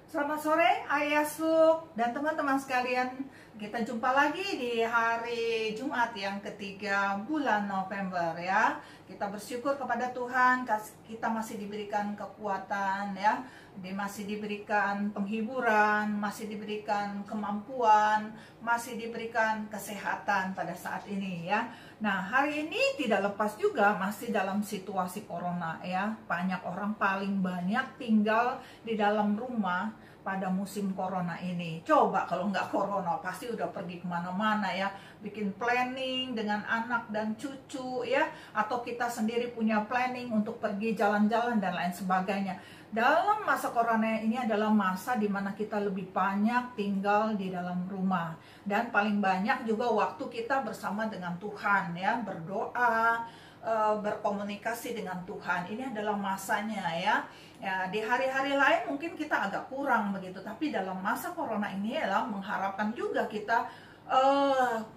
Selamat sore Ayah Suk dan teman-teman sekalian. Kita jumpa lagi di hari Jumat yang ketiga bulan November ya. Kita bersyukur kepada Tuhan, kita masih diberikan kekuatan ya, masih diberikan penghiburan, masih diberikan kemampuan, masih diberikan kesehatan pada saat ini ya. Nah, hari ini tidak lepas juga masih dalam situasi corona ya. Banyak orang, paling banyak tinggal di dalam rumah pada musim corona ini. Coba kalau nggak corona pasti udah pergi kemana-mana ya, bikin planning dengan anak dan cucu ya, atau kita sendiri punya planning untuk pergi jalan-jalan dan lain sebagainya. Dalam masa corona ini adalah masa dimana kita lebih banyak tinggal di dalam rumah, dan paling banyak juga waktu kita bersama dengan Tuhan ya, berdoa, berkomunikasi dengan Tuhan. Ini adalah masanya ya. Ya, di hari-hari lain mungkin kita agak kurang begitu, tapi dalam masa corona ini adalah mengharapkan juga kita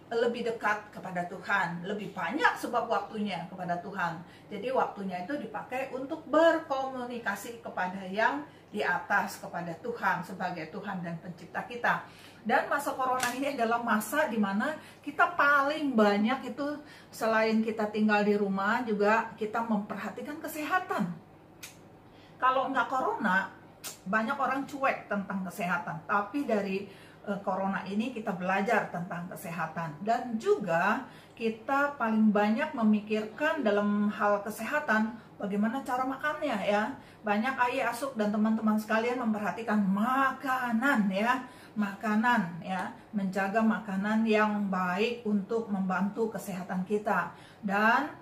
lebih dekat kepada Tuhan, lebih banyak sebab waktunya kepada Tuhan. Jadi waktunya itu dipakai untuk berkomunikasi kepada yang di atas, kepada Tuhan sebagai Tuhan dan pencipta kita. Dan masa corona ini adalah masa dimana kita paling banyak itu, selain kita tinggal di rumah, juga kita memperhatikan kesehatan. Kalau nggak corona, banyak orang cuek tentang kesehatan. Tapi dari corona ini kita belajar tentang kesehatan. Dan juga kita paling banyak memikirkan dalam hal kesehatan, bagaimana cara makannya ya. Banyak Ayah Asuk dan teman-teman sekalian memperhatikan makanan ya. Makanan ya, menjaga makanan yang baik untuk membantu kesehatan kita. Dan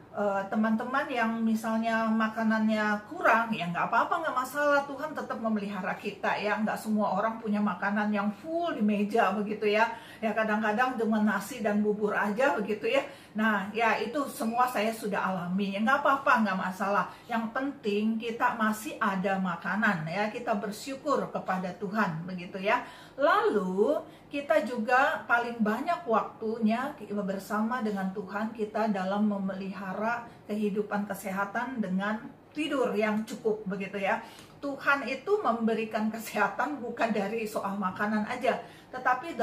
teman-teman yang misalnya makanannya kurang, ya nggak apa-apa, nggak masalah, Tuhan tetap memelihara kita ya. Nggak semua orang punya makanan yang full di meja begitu ya. Ya kadang-kadang cuma nasi dan bubur aja begitu ya. Nah ya itu semua saya sudah alami, ya nggak apa-apa, nggak masalah. Yang penting kita masih ada makanan ya, kita bersyukur kepada Tuhan begitu ya. Lalu kita juga paling banyak waktunya bersama dengan Tuhan kita dalam memelihara kehidupan kesehatan dengan tidur yang cukup begitu ya. Tuhan itu memberikan kesehatan bukan dari soal makanan aja, tetapi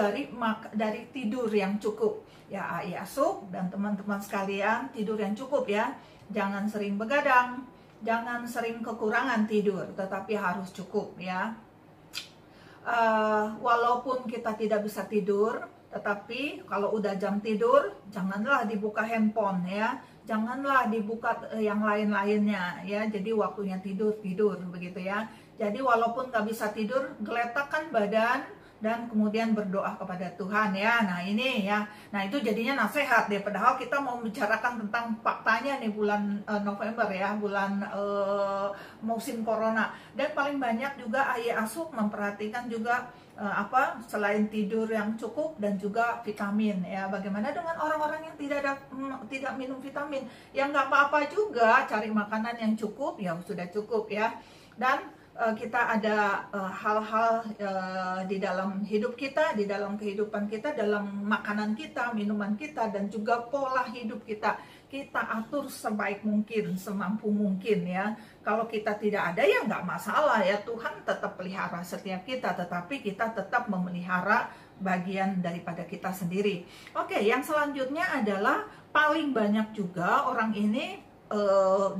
dari tidur yang cukup. Ya Ayah Asuk dan teman-teman sekalian, tidur yang cukup ya. Jangan sering begadang, jangan sering kekurangan tidur, tetapi harus cukup ya. Walaupun kita tidak bisa tidur, tetapi kalau udah jam tidur, janganlah dibuka handphone ya, janganlah dibuka yang lain-lainnya ya. Jadi waktunya tidur begitu ya. Jadi walaupun nggak bisa tidur, geletakkan badan dan kemudian berdoa kepada Tuhan ya. Nah ini ya, nah itu jadinya nasihat deh. Padahal kita mau membicarakan tentang faktanya nih bulan November ya, bulan musim corona. Dan paling banyak juga Ayah Asuk memperhatikan juga selain tidur yang cukup dan juga vitamin ya. Bagaimana dengan orang-orang yang tidak minum vitamin? Ya nggak apa-apa juga, cari makanan yang cukup ya, sudah cukup ya. Dan kita ada hal-hal di dalam hidup kita, di dalam kehidupan kita, dalam makanan kita, minuman kita, dan juga pola hidup kita. Kita atur sebaik mungkin, semampu mungkin ya. Kalau kita tidak ada ya nggak masalah ya, Tuhan tetap pelihara setiap kita, tetapi kita tetap memelihara bagian daripada kita sendiri. Oke, yang selanjutnya adalah paling banyak juga orang ini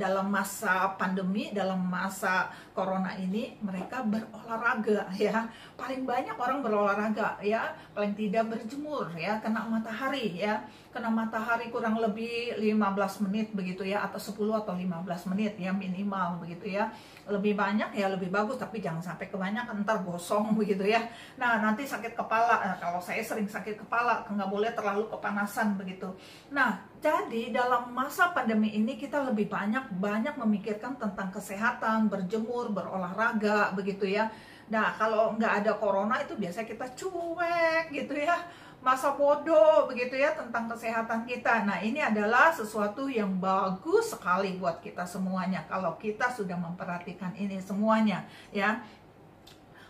dalam masa pandemi, dalam masa corona ini, mereka berolahraga ya. Paling banyak orang berolahraga ya, paling tidak berjemur ya, kena matahari ya, kena matahari kurang lebih 15 menit begitu ya, atau 10 atau 15 menit ya minimal begitu ya. Lebih banyak ya lebih bagus, tapi jangan sampai kebanyakan, ntar gosong begitu ya. Nah nanti sakit kepala, kalau saya sering sakit kepala, nggak boleh terlalu kepanasan begitu. Nah jadi dalam masa pandemi ini kita lebih banyak memikirkan tentang kesehatan, berjemur, berolahraga begitu ya. Nah kalau nggak ada corona itu biasanya kita cuek gitu ya, masa bodoh begitu ya tentang kesehatan kita. Nah ini adalah sesuatu yang bagus sekali buat kita semuanya kalau kita sudah memperhatikan ini semuanya ya.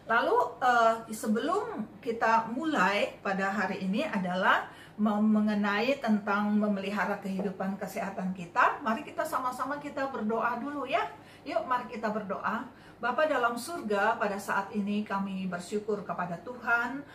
Lalu sebelum kita mulai pada hari ini adalah mengenai tentang memelihara kehidupan kesehatan kita. Mari kita sama-sama kita berdoa dulu ya. Yuk mari kita berdoa. Bapa dalam surga, pada saat ini kami bersyukur kepada Tuhan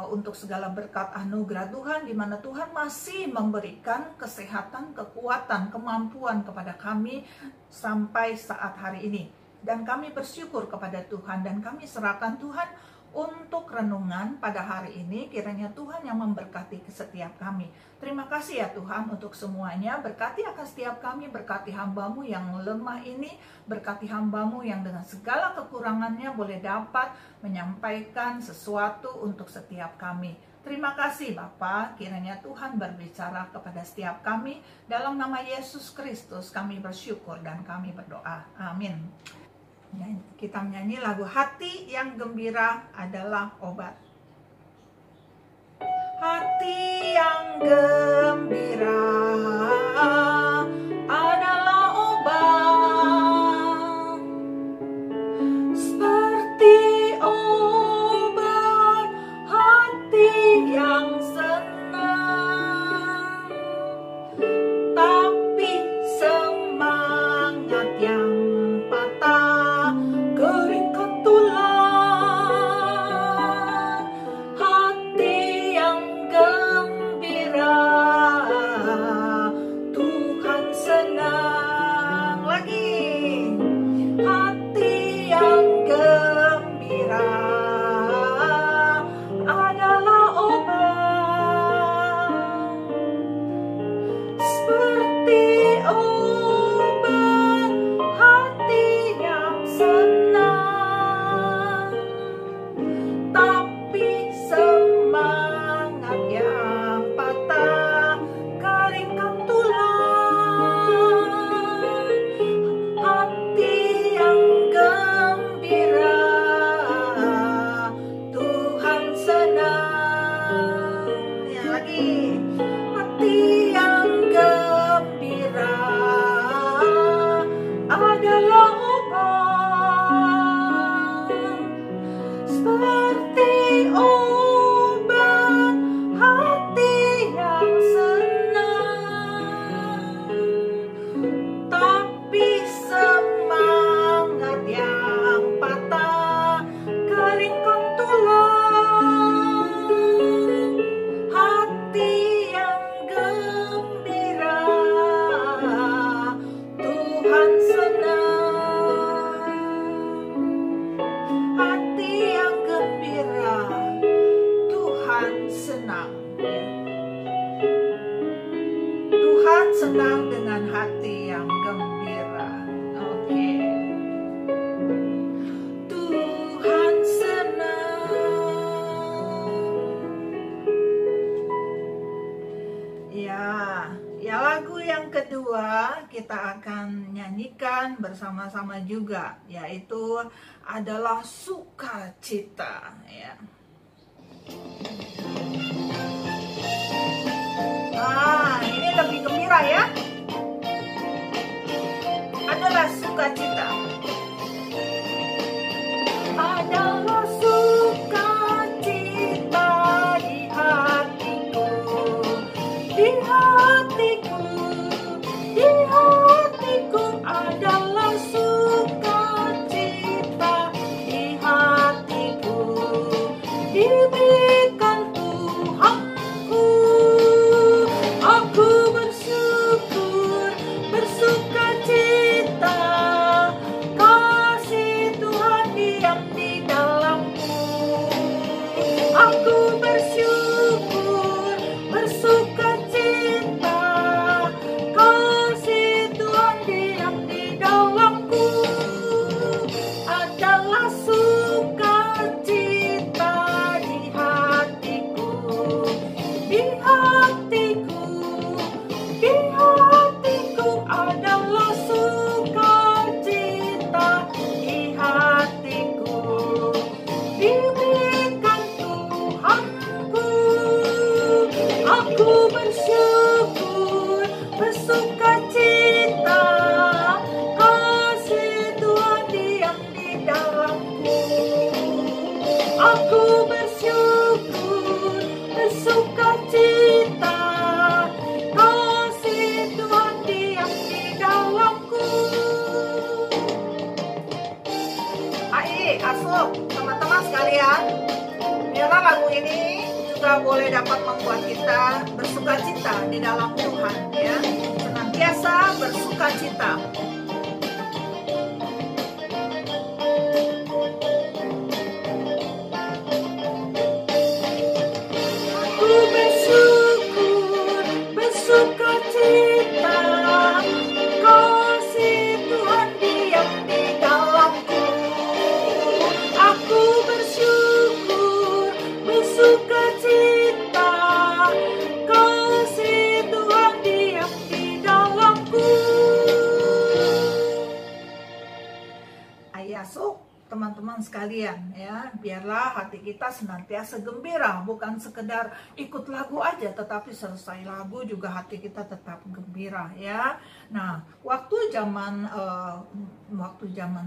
untuk segala berkat anugerah Tuhan, di mana Tuhan masih memberikan kesehatan, kekuatan, kemampuan kepada kami sampai saat hari ini. Dan kami bersyukur kepada Tuhan dan kami serahkan Tuhan untuk renungan pada hari ini. Kiranya Tuhan yang memberkati setiap kami. Terima kasih ya Tuhan untuk semuanya. Berkati akan setiap kami, berkati hamba-Mu yang lemah ini, berkati hamba-Mu yang dengan segala kekurangannya boleh dapat menyampaikan sesuatu untuk setiap kami. Terima kasih Bapa, kiranya Tuhan berbicara kepada setiap kami. Dalam nama Yesus Kristus kami bersyukur dan kami berdoa. Amin. Kita menyanyi lagu Hati yang Gembira Adalah Obat. Hati yang gembira adalah obat, seperti obat hati yang senang, tapi semangat yang patah keringkan tulang. Hati yang gembira Tuhan senang. Lagi, hati yang gembira adalah obat, seperti obat hati yang senang, tapi semangat yang patah keringkan tulang. Hati yang gembira Tuhan senang. Ya lagi, hati yang gembira adalah obat, seperti obat hati yang senang, tapi semangat yang patah keringkan tulang. Hati yang gembira Tuhan senang. Hati yang gembira Tuhan senang. Tuhan senang dengan hati yang gembira. Oke. Tuhan senang. Ya lagu yang kedua kita akan nyanyikan bersama-sama juga, yaitu adalah Sukacita. Ya. Ini lebih gembira ya. Adalah sukacita. Adalah sukacita di hatiku, di hatiku, di hatiku adalah sukacita di hatiku, diberikan Tuhanku. Aku bersyukur, bersukacita, kasih Tuhan diam di dalamku. Aku bersyukur, bersukacita, kasih Tuhan diam di dalamku. Adalah sukacita di hatiku, di hatiku, di hatiku adalah sukacita di hatiku, diberikan Tuhanku. Aku bersyukur, bersukacita, kasih Tuhan diam di dalamku. Aku bersyukur, bersukacita, Asuk, teman-teman sekalian, biarlah lagu ini juga boleh dapat membuat kita bersukacita di dalam Tuhan, ya, senantiasa bersukacita. Aku bersyukur, bersukacita, kasih Tuhan diam di dalamku. Aku bersyukur, bersukacita, kasih Tuhan diam di dalamku. Ayasuk, teman-teman sekalian, ya, biarlah hati kita senantiasa gembira, bukan sekedar ikut lagu aja, tetapi selesai lagu juga hati kita tetap gembira, ya. Nah, waktu zaman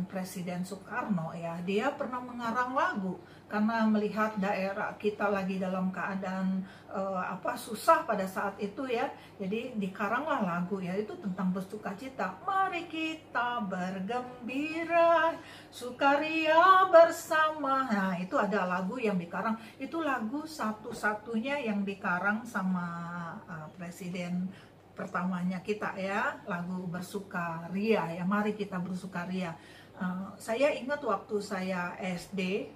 Presiden Soekarno, ya, dia pernah mengarang lagu karena melihat daerah kita lagi dalam keadaan susah pada saat itu, ya. Jadi dikaranglah lagu, ya, itu tentang bersukacita. Mari kita bergembira, sukaria bersama. Nah, itu ada lagu yang dikarang. Itu lagu satu-satunya yang dikarang sama presiden pertamanya kita, ya, lagu bersukaria, ya, mari kita bersukaria. Saya ingat waktu saya SD,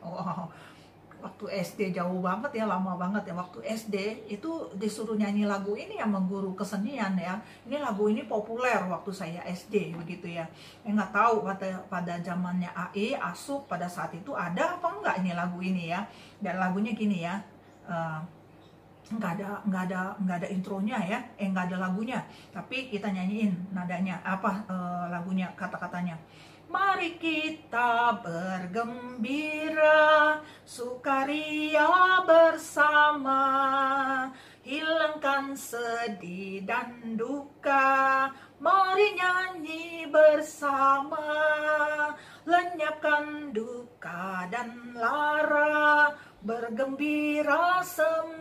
waktu SD jauh banget, ya, lama banget, ya, waktu SD itu disuruh nyanyi lagu ini sama guru kesenian, ya. Ini lagu ini populer waktu saya SD, begitu, ya. Nggak tahu pada zamannya AI, Asuk pada saat itu ada apa enggak ini lagu ini, ya. Dan lagunya gini, ya, nggak ada intronya, ya, nggak ada lagunya, tapi kita nyanyiin nadanya, lagunya, kata-katanya. Mari kita bergembira, sukaria bersama, hilangkan sedih dan duka, mari nyanyi bersama, lenyapkan duka dan lara, bergembira semua,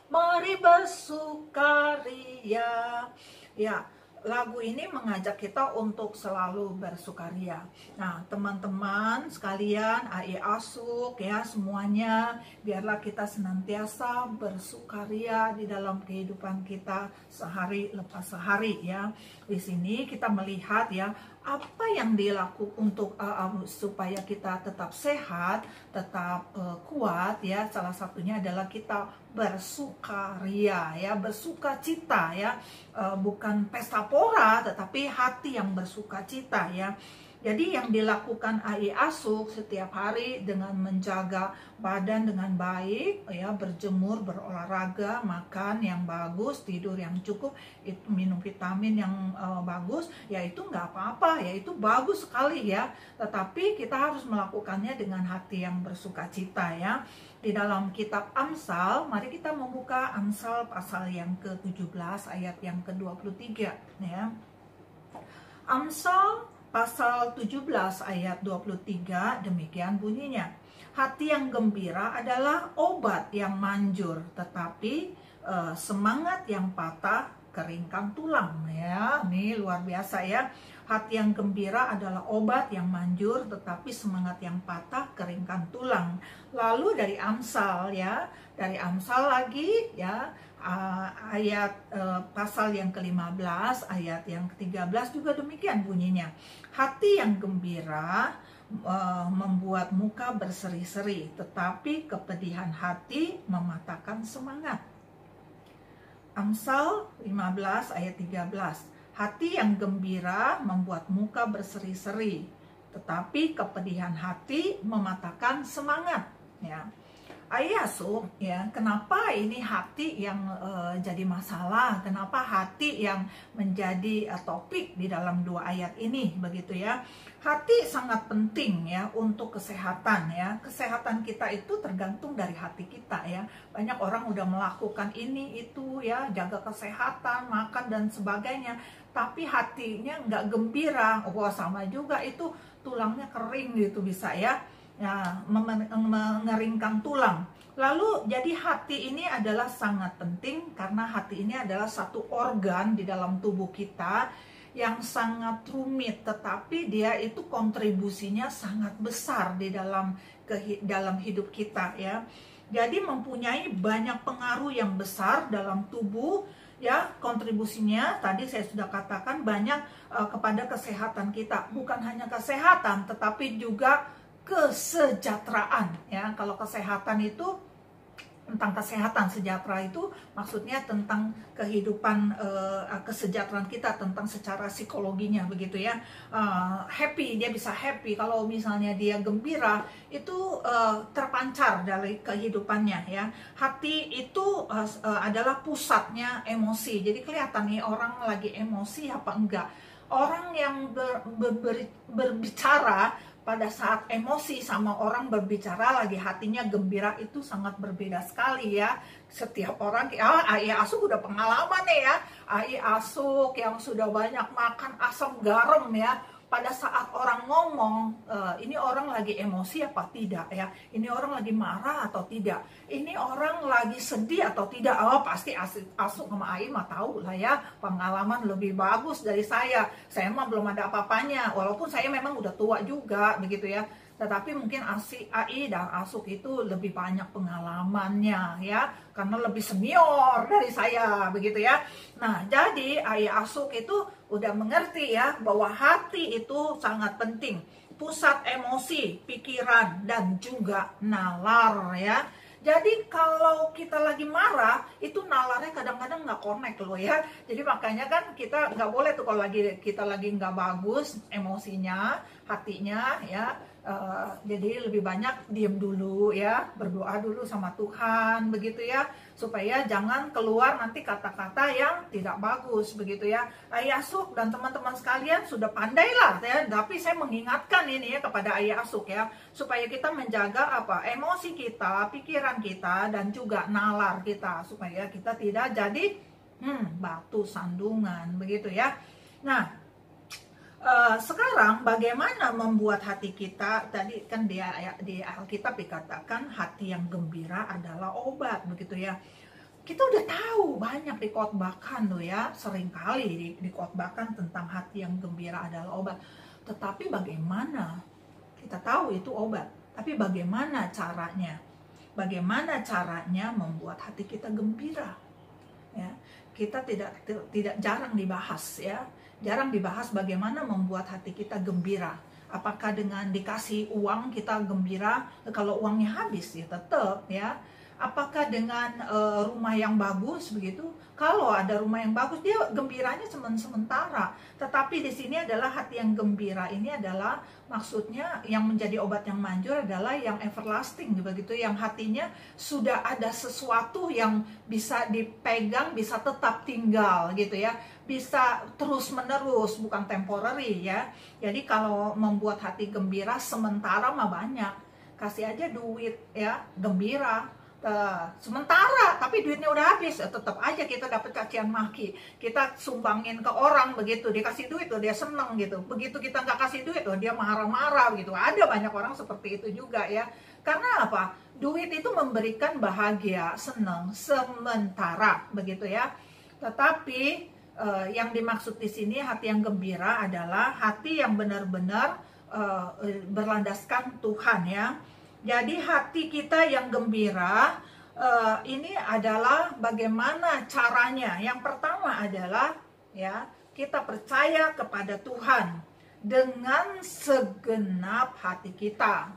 mari bersukaria. Ya, lagu ini mengajak kita untuk selalu bersukaria. Nah, teman-teman sekalian, AI Asuk, ya, semuanya, biarlah kita senantiasa bersukaria di dalam kehidupan kita sehari lepas sehari, ya. Di sini kita melihat, ya, apa yang dilakukan untuk supaya kita tetap sehat, tetap kuat, ya. Salah satunya adalah kita bersukaria, ya, bersukacita, ya, bukan pesta pora, tetapi hati yang bersukacita, ya. Jadi yang dilakukan AI Asuk setiap hari dengan menjaga badan dengan baik, ya, berjemur, berolahraga, makan yang bagus, tidur yang cukup, minum vitamin yang bagus, ya, itu nggak apa-apa, ya, itu bagus sekali, ya. Tetapi kita harus melakukannya dengan hati yang bersukacita, ya. Di dalam kitab Amsal, mari kita membuka Amsal pasal yang ke-17 ayat yang ke-23, ya. Amsal pasal 17 ayat 23, demikian bunyinya. Hati yang gembira adalah obat yang manjur, tetapi semangat yang patah keringkan tulang, ya. Ini luar biasa, ya. Hati yang gembira adalah obat yang manjur, tetapi semangat yang patah keringkan tulang. Lalu dari Amsal, ya, dari Amsal lagi, ya, ayat pasal yang ke-15 ayat yang ke-13 juga demikian bunyinya. Hati yang gembira membuat muka berseri-seri, tetapi kepedihan hati mematahkan semangat. Amsal 15 ayat 13. Hati yang gembira membuat muka berseri-seri, tetapi kepedihan hati mematahkan semangat, ya. Asuk, ya, kenapa ini hati yang jadi masalah? Kenapa hati yang menjadi topik di dalam dua ayat ini, begitu, ya? Hati sangat penting, ya, untuk kesehatan, ya. Kesehatan kita itu tergantung dari hati kita, ya. Banyak orang udah melakukan ini itu, ya, jaga kesehatan, makan dan sebagainya, tapi hatinya nggak gembira. Wah, sama juga itu, tulangnya kering gitu bisa, ya. Ya, mengeringkan tulang. Lalu jadi hati ini adalah sangat penting karena hati ini adalah satu organ di dalam tubuh kita yang sangat rumit, tetapi dia itu kontribusinya sangat besar di dalam hidup kita ya. Jadi mempunyai banyak pengaruh yang besar dalam tubuh ya. Kontribusinya tadi saya sudah katakan banyak kepada kesehatan kita. Bukan hanya kesehatan tetapi juga kesejahteraan ya. Kalau kesehatan itu tentang kesehatan, sejahtera itu maksudnya tentang kehidupan, kesejahteraan kita, tentang secara psikologinya begitu ya. Happy, dia bisa happy. Kalau misalnya dia gembira, itu terpancar dari kehidupannya ya. Hati itu adalah pusatnya emosi. Jadi kelihatan nih orang lagi emosi apa enggak. Orang yang berbicara pada saat emosi sama orang berbicara lagi hatinya gembira itu sangat berbeda sekali ya. Setiap orang, Ayah Asuk udah pengalaman nih ya. Ayah Asuk yang sudah banyak makan asam garam ya. Pada saat orang ngomong, ini orang lagi emosi apa tidak ya? Ini orang lagi marah atau tidak? Ini orang lagi sedih atau tidak? Oh pasti Asuk sama Ai mah tahu lah ya, pengalaman lebih bagus dari saya. Saya mah belum ada apa-apanya, walaupun saya memang udah tua juga begitu ya. Tetapi mungkin Ai dan Asuk itu lebih banyak pengalamannya ya, karena lebih senior dari saya begitu ya. Nah jadi Ai Asuk itu udah mengerti ya bahwa hati itu sangat penting, pusat emosi, pikiran dan juga nalar ya. Jadi kalau kita lagi marah, itu nalarnya kadang-kadang nggak connect loh ya. Jadi makanya kan kita nggak boleh tuh kalau kita lagi nggak bagus emosinya, hatinya ya. Jadi lebih banyak diem dulu ya, berdoa dulu sama Tuhan begitu ya, supaya jangan keluar nanti kata-kata yang tidak bagus begitu ya. Ayah Asuk dan teman-teman sekalian sudah pandai lah ya, tapi saya mengingatkan ini ya kepada Ayah Asuk ya, supaya kita menjaga emosi kita, pikiran kita dan juga nalar kita, supaya kita tidak jadi batu sandungan begitu ya. Nah sekarang bagaimana membuat hati kita, tadi kan di Alkitab dikatakan hati yang gembira adalah obat begitu ya. Kita udah tahu banyak dikotbahkan tuh ya, seringkali dikotbahkan tentang hati yang gembira adalah obat. Tetapi bagaimana kita tahu itu obat, tapi bagaimana caranya? Bagaimana caranya membuat hati kita gembira? Ya, kita tidak jarang dibahas ya. Jarang dibahas bagaimana membuat hati kita gembira. Apakah dengan dikasih uang kita gembira? Kalau uangnya habis ya tetap ya. Apakah dengan rumah yang bagus begitu? Kalau ada rumah yang bagus dia gembiranya sementara. Tetapi di sini adalah hati yang gembira ini adalah maksudnya yang menjadi obat yang manjur adalah yang everlasting begitu, yang hatinya sudah ada sesuatu yang bisa dipegang, bisa tetap tinggal gitu ya. Bisa terus menerus, bukan temporary ya. Jadi kalau membuat hati gembira sementara mah banyak. Kasih aja duit ya, gembira. Sementara, tapi duitnya udah habis, tetap aja kita dapat cacian maki. Kita sumbangin ke orang begitu, dikasih duit tuh dia seneng gitu. Begitu kita nggak kasih duit tuh dia marah-marah gitu. Ada banyak orang seperti itu juga ya. Karena apa? Duit itu memberikan bahagia, seneng sementara begitu ya. Tetapi yang dimaksud di sini hati yang gembira adalah hati yang benar-benar berlandaskan Tuhan ya. Jadi hati kita yang gembira ini adalah bagaimana caranya. Yang pertama adalah ya kita percaya kepada Tuhan dengan segenap hati kita,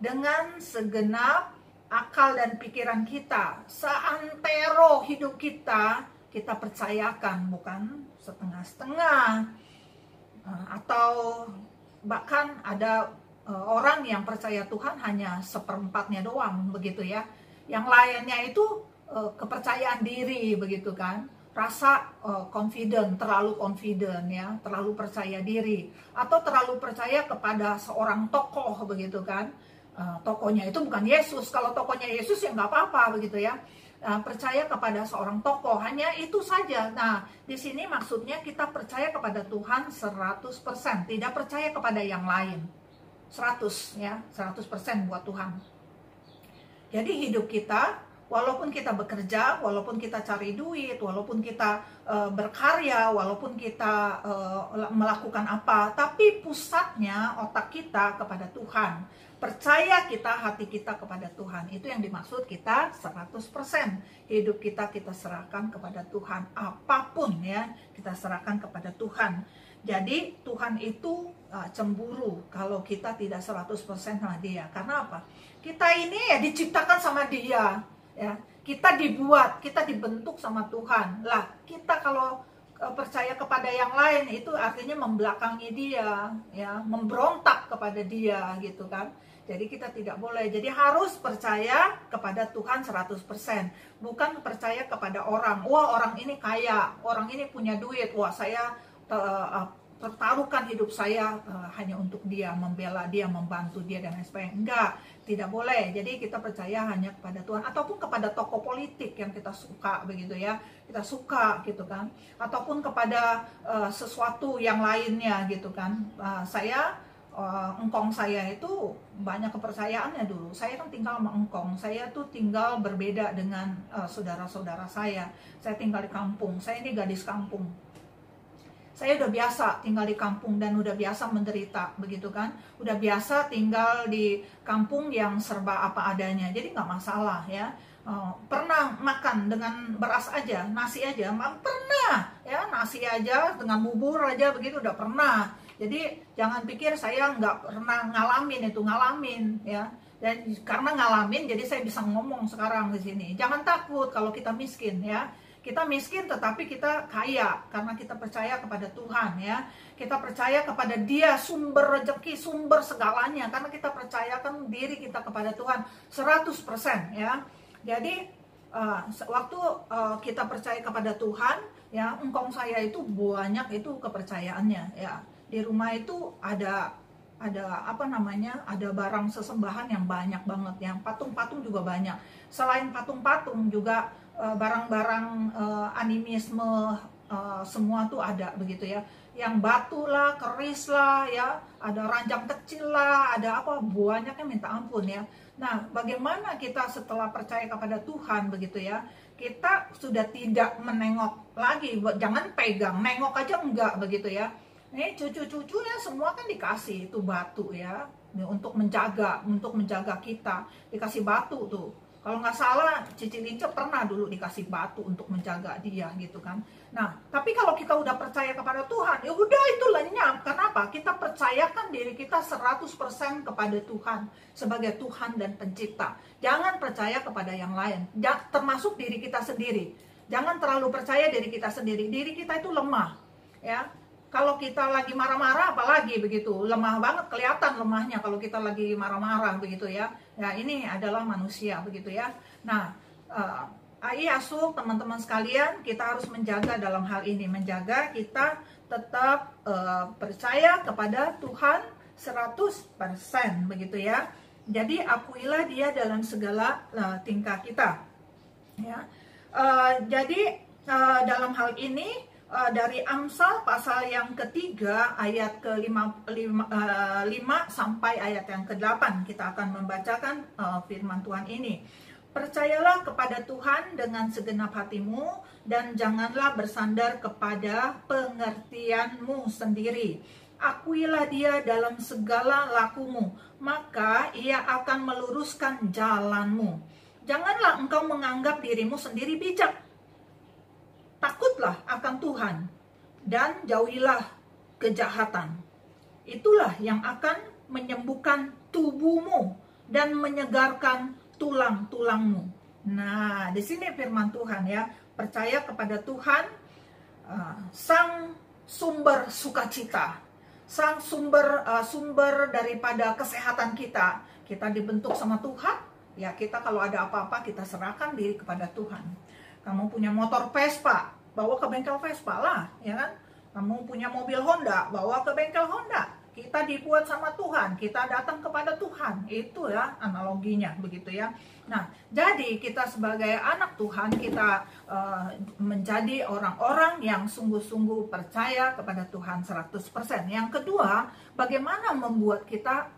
dengan segenap akal dan pikiran kita, seantero hidup kita percayakan, bukan setengah-setengah. Atau bahkan ada orang yang percaya Tuhan hanya seperempatnya doang begitu ya. Yang lainnya itu kepercayaan diri begitu kan. Rasa terlalu confident ya, terlalu percaya diri, atau terlalu percaya kepada seorang tokoh begitu kan. Tokohnya itu bukan Yesus. Kalau tokohnya Yesus ya nggak apa-apa begitu ya. Percaya kepada seorang tokoh, hanya itu saja. Nah, di sini maksudnya kita percaya kepada Tuhan 100%, tidak percaya kepada yang lain. 100% buat Tuhan. Jadi hidup kita walaupun kita bekerja, walaupun kita cari duit, walaupun kita berkarya, walaupun kita melakukan apa, tapi pusatnya otak kita kepada Tuhan. Percaya kita, hati kita kepada Tuhan. Itu yang dimaksud kita 100%. Hidup kita serahkan kepada Tuhan. Apapun ya, kita serahkan kepada Tuhan. Jadi Tuhan itu cemburu kalau kita tidak 100% sama Dia. Karena apa? Kita ini ya diciptakan sama Dia. Ya, kita dibuat, kita dibentuk sama Tuhan. Lah, kita kalau percaya kepada yang lain itu artinya membelakangi Dia, ya, memberontak kepada Dia gitu kan. Jadi kita tidak boleh. Jadi harus percaya kepada Tuhan 100%. Bukan percaya kepada orang. Wah, orang ini kaya, orang ini punya duit. Wah, saya pertaruhkan hidup saya hanya untuk Dia, membela Dia, membantu Dia dan lain sebagainya. Enggak, tidak boleh. Jadi kita percaya hanya kepada Tuhan, ataupun kepada tokoh politik yang kita suka begitu ya, kita suka gitu kan, ataupun kepada sesuatu yang lainnya gitu kan. Engkong saya itu banyak kepercayaannya dulu. Saya kan tinggal sama engkong. Saya tuh tinggal berbeda dengan saudara-saudara saya. Saya tinggal di kampung. Saya ini gadis kampung. Saya udah biasa tinggal di kampung dan udah biasa menderita begitu kan. Udah biasa tinggal di kampung yang serba apa adanya. Jadi nggak masalah ya. Pernah makan dengan beras aja, nasi aja, pernah ya, nasi aja dengan bubur aja begitu udah pernah. Jadi jangan pikir saya nggak pernah ngalamin ya. Dan karena ngalamin jadi saya bisa ngomong sekarang di sini. Jangan takut kalau kita miskin ya. Kita miskin tetapi kita kaya karena kita percaya kepada Tuhan ya. Kita percaya kepada Dia sumber rezeki, sumber segalanya, karena kita percayakan diri kita kepada Tuhan 100% ya. Jadi waktu kita percaya kepada Tuhan ya, engkong saya itu banyak itu kepercayaannya ya. Di rumah itu ada apa namanya, ada barang sesembahan yang banyak banget, yang patung-patung juga banyak. Selain patung-patung juga barang-barang animisme semua tuh ada begitu ya. Yang batu lah, keris lah ya, ada ranjang kecil lah, ada apa, banyaknya minta ampun ya. Nah, bagaimana kita setelah percaya kepada Tuhan begitu ya, kita sudah tidak menengok lagi, jangan pegang, nengok aja enggak begitu ya. Ini cucu-cucunya semua kan dikasih itu batu ya, untuk menjaga kita, dikasih batu tuh. Kalau nggak salah, Cici Lince pernah dulu dikasih batu untuk menjaga dia gitu kan. Nah, tapi kalau kita udah percaya kepada Tuhan, ya udah itu lenyap. Kenapa? Kita percayakan diri kita 100% kepada Tuhan sebagai Tuhan dan Pencipta. Jangan percaya kepada yang lain, termasuk diri kita sendiri. Jangan terlalu percaya diri kita sendiri. Diri kita itu lemah, ya. Kalau kita lagi marah-marah, apalagi begitu, lemah banget, kelihatan lemahnya kalau kita lagi marah-marah begitu ya. Ya, ini adalah manusia begitu ya. Nah, asuh teman-teman sekalian, kita harus menjaga dalam hal ini, menjaga kita tetap percaya kepada Tuhan 100% begitu ya. Jadi akuilah Dia dalam segala tingkah kita. Ya, jadi dalam hal ini, dari Amsal pasal yang ketiga ayat ke-5 sampai ayat yang ke-8 kita akan membacakan firman Tuhan ini. Percayalah kepada Tuhan dengan segenap hatimu dan janganlah bersandar kepada pengertianmu sendiri. Akuilah Dia dalam segala lakumu, maka Ia akan meluruskan jalanmu. Janganlah engkau menganggap dirimu sendiri bijak. Takutlah akan Tuhan dan jauhilah kejahatan. Itulah yang akan menyembuhkan tubuhmu dan menyegarkan tulang-tulangmu. Nah, di sini firman Tuhan ya, percaya kepada Tuhan, sang sumber sukacita, sang sumber daripada kesehatan kita. Kita dibentuk sama Tuhan, ya kita kalau ada apa-apa kita serahkan diri kepada Tuhan. Kamu punya motor Vespa, bawa ke bengkel Vespa lah, ya kan? Kamu punya mobil Honda, bawa ke bengkel Honda. Kita dibuat sama Tuhan, kita datang kepada Tuhan. Itu ya analoginya, begitu ya. Nah, jadi kita sebagai anak Tuhan, kita menjadi orang-orang yang sungguh-sungguh percaya kepada Tuhan 100%. Yang kedua, bagaimana membuat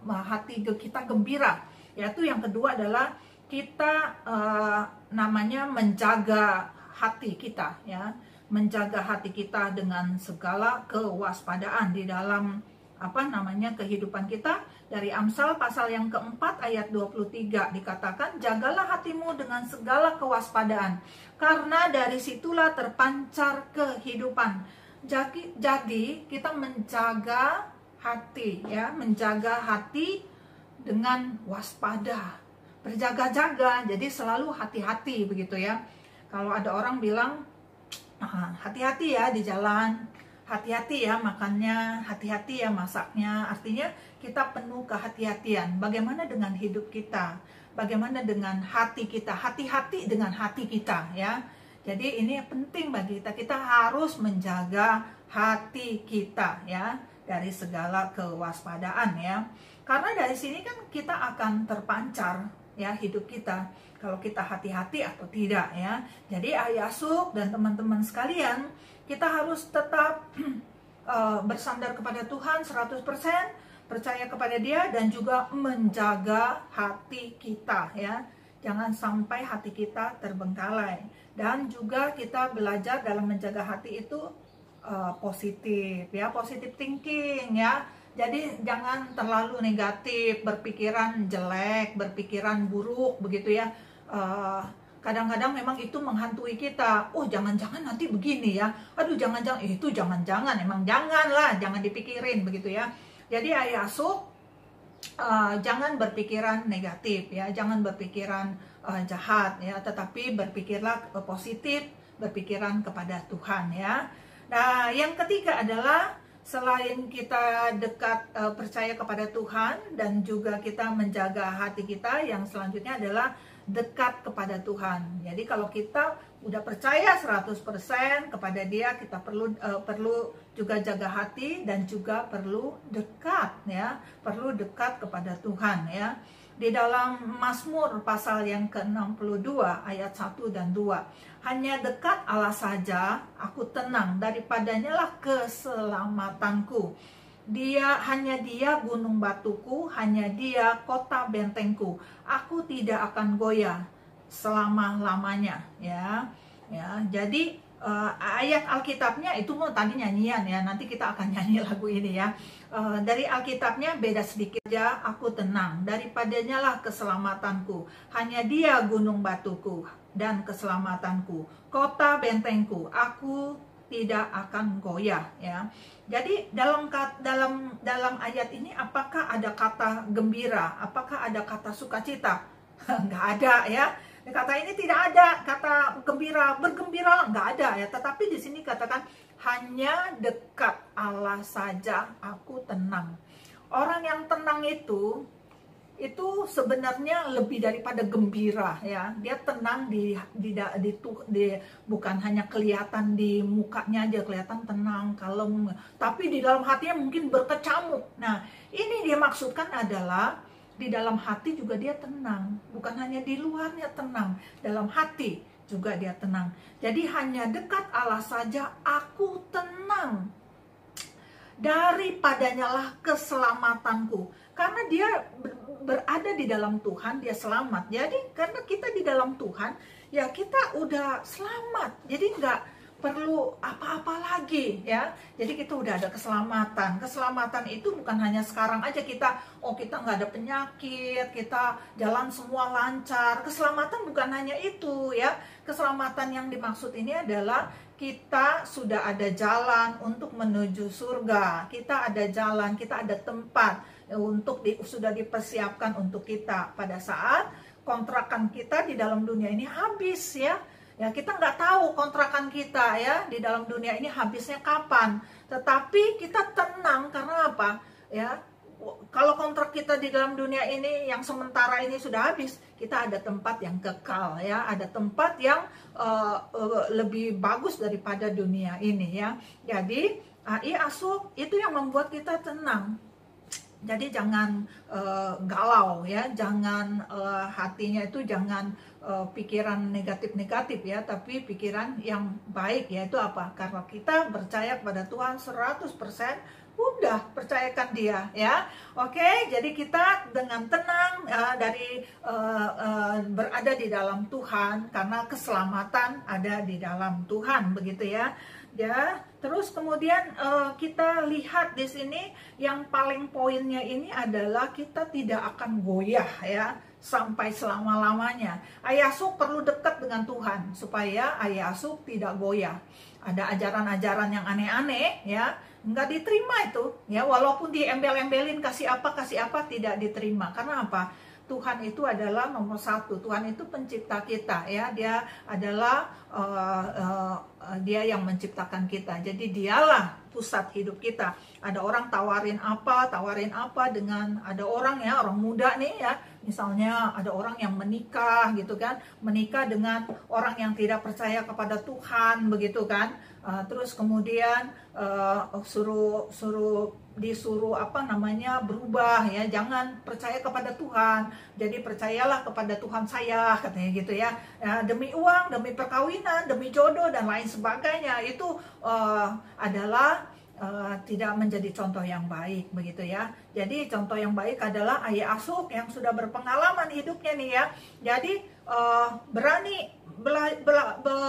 hati kita gembira? Yaitu yang kedua adalah kita namanya menjaga hati kita, ya, menjaga hati kita dengan segala kewaspadaan di dalam kehidupan kita. Dari Amsal pasal yang keempat ayat 23 dikatakan, jagalah hatimu dengan segala kewaspadaan, karena dari situlah terpancar kehidupan. Jadi kita menjaga hati, ya, menjaga hati dengan waspada, berjaga-jaga. Jadi selalu hati-hati begitu ya. Kalau ada orang bilang hati-hati ya di jalan, hati-hati ya makannya, hati-hati ya masaknya. Artinya kita penuh kehati-hatian. Bagaimana dengan hidup kita? Bagaimana dengan hati kita? Hati-hati dengan hati kita, ya. Jadi ini penting bagi kita. Kita harus menjaga hati kita, ya, dari segala kewaspadaan, ya. Karena dari sini kan kita akan terpancar, ya, hidup kita. Kalau kita hati-hati atau tidak, ya. Jadi Ayah Suk dan teman-teman sekalian, kita harus tetap bersandar kepada Tuhan 100%, percaya kepada Dia, dan juga menjaga hati kita, ya. Jangan sampai hati kita terbengkalai. Dan juga kita belajar dalam menjaga hati itu positif, ya, positive thinking, ya. Jadi jangan terlalu negatif, berpikiran jelek, berpikiran buruk begitu ya. Kadang-kadang memang itu menghantui kita. Oh, jangan-jangan nanti begini ya. Aduh, jangan-jangan itu jangan-jangan, emang janganlah, jangan dipikirin begitu ya. Jadi Ayah Suk, jangan berpikiran negatif ya, jangan berpikiran jahat ya, tetapi berpikirlah positif, berpikiran kepada Tuhan ya. Nah, yang ketiga adalah selain kita dekat percaya kepada Tuhan dan juga kita menjaga hati kita, yang selanjutnya adalah dekat kepada Tuhan. Jadi kalau kita udah percaya 100% kepada Dia, kita perlu juga jaga hati dan juga perlu dekat ya, perlu dekat kepada Tuhan ya. Di dalam Mazmur pasal yang ke-62 ayat 1 dan 2, hanya dekat Allah saja aku tenang, daripadanya lah keselamatanku. Hanya Dia gunung batuku, hanya Dia kota bentengku. Aku tidak akan goyah selama-lamanya ya. Ya, jadi ayat Alkitabnya itu mau tadi nyanyian ya. Nanti kita akan nyanyi lagu ini ya. Dari Alkitabnya beda sedikit aja, aku tenang, daripadanya lah keselamatanku. Hanya Dia gunung batuku dan keselamatanku, kota bentengku. Aku tidak akan goyah ya. Jadi dalam ayat ini apakah ada kata gembira? Apakah ada kata sukacita? Nggak ada ya. Kata ini tidak ada kata gembira, bergembira, nggak ada ya. Tetapi di sini katakan hanya dekat Allah saja aku tenang. Orang yang tenang itu sebenarnya lebih daripada gembira ya. Dia tenang bukan hanya kelihatan di mukanya aja kelihatan tenang, kalem, tapi di dalam hatinya mungkin berkecamuk. Nah, ini dia maksudkan adalah di dalam hati juga dia tenang, bukan hanya di luarnya tenang, dalam hati juga dia tenang. Jadi hanya dekat Allah saja aku tenang, daripadanya lah keselamatanku. Karena dia berada di dalam Tuhan, dia selamat. Jadi karena kita di dalam Tuhan, ya kita udah selamat. Jadi nggak perlu apa-apa lagi ya. Jadi kita udah ada keselamatan. Keselamatan itu bukan hanya sekarang aja kita nggak ada penyakit, kita jalan semua lancar. Keselamatan bukan hanya itu ya. Keselamatan yang dimaksud ini adalah kita sudah ada jalan untuk menuju surga. Kita ada jalan, kita ada tempat sudah dipersiapkan untuk kita pada saat kontrakan kita di dalam dunia ini habis ya. Ya, kita nggak tahu kontrakan kita ya di dalam dunia ini habisnya kapan. Tetapi kita tenang karena apa? Ya, kalau kontrak kita di dalam dunia ini yang sementara ini sudah habis, kita ada tempat yang kekal ya, ada tempat yang lebih bagus daripada dunia ini ya. Jadi Asuk itu yang membuat kita tenang. Jadi jangan galau ya, jangan hatinya itu jangan pikiran negatif-negatif ya, tapi pikiran yang baik, yaitu apa? Karena kita percaya kepada Tuhan 100%, udah percayakan dia ya. Oke, jadi kita dengan tenang berada di dalam Tuhan, karena keselamatan ada di dalam Tuhan, begitu ya. Ya, terus kemudian kita lihat di sini yang paling poinnya ini adalah kita tidak akan goyah ya sampai selama-lamanya. Ayah asuh perlu dekat dengan Tuhan supaya ayah asuh tidak goyah. Ada ajaran-ajaran yang aneh-aneh ya, nggak diterima itu ya, walaupun diembel-embelin kasih apa tidak diterima. Karena apa? Tuhan itu adalah nomor satu. Tuhan itu pencipta kita ya. Dia adalah dia yang menciptakan kita. Jadi dialah pusat hidup kita. Ada orang tawarin apa dengan ada orang ya, orang muda nih ya. Misalnya ada orang yang menikah gitu kan, menikah dengan orang yang tidak percaya kepada Tuhan begitu kan. Terus kemudian disuruh berubah ya, jangan percaya kepada Tuhan, jadi percayalah kepada Tuhan saya, katanya gitu ya. Demi uang, demi perkawinan, demi jodoh dan lain sebagainya, itu adalah tidak menjadi contoh yang baik begitu ya. Jadi contoh yang baik adalah ayah asuh yang sudah berpengalaman hidupnya nih ya. Jadi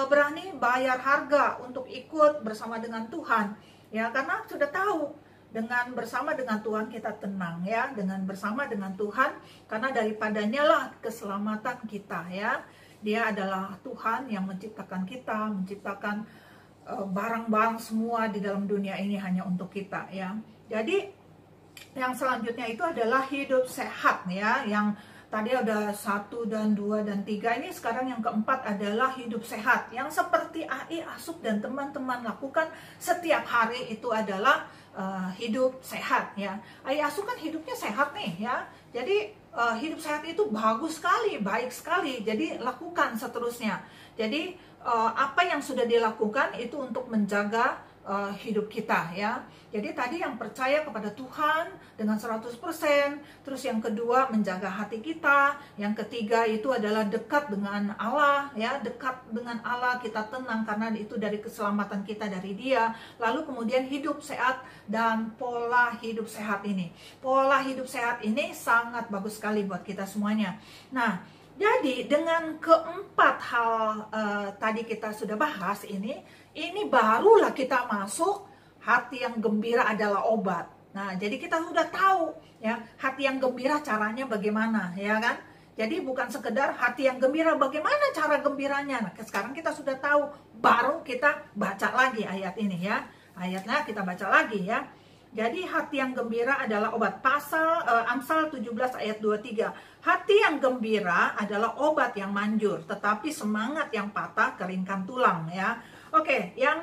berani bayar harga untuk ikut bersama dengan Tuhan ya, karena sudah tahu dengan bersama dengan Tuhan kita tenang ya, dengan bersama dengan Tuhan, karena daripadanya lah keselamatan kita ya. Dia adalah Tuhan yang menciptakan kita, menciptakan barang-barang semua di dalam dunia ini hanya untuk kita ya. Jadi yang selanjutnya itu adalah hidup sehat ya, yang tadi ada 1 dan 2 dan 3, ini sekarang yang keempat adalah hidup sehat, yang seperti AI Asup dan teman-teman lakukan setiap hari itu adalah hidup sehat ya. AI Asup kan hidupnya sehat nih ya. Jadi hidup sehat itu bagus sekali, baik sekali. Jadi lakukan seterusnya. Jadi apa yang sudah dilakukan itu untuk menjaga hidup kita ya. Jadi tadi yang percaya kepada Tuhan dengan 100%, terus yang kedua menjaga hati kita, yang ketiga itu adalah dekat dengan Allah ya, dekat dengan Allah, kita tenang karena itu dari keselamatan kita dari Dia. Lalu kemudian hidup sehat dan pola hidup sehat ini. Pola hidup sehat ini sangat bagus sekali buat kita semuanya. Nah, jadi dengan keempat hal tadi kita sudah bahas ini barulah kita masuk hati yang gembira adalah obat. Nah, jadi kita sudah tahu ya, hati yang gembira caranya bagaimana ya kan? Jadi bukan sekedar hati yang gembira, bagaimana cara gembiranya. Nah, sekarang kita sudah tahu, baru kita baca lagi ayat ini ya. Ayatnya kita baca lagi ya. Jadi hati yang gembira adalah obat. Amsal 17 ayat 23. Hati yang gembira adalah obat yang manjur, tetapi semangat yang patah keringkan tulang ya. Oke, yang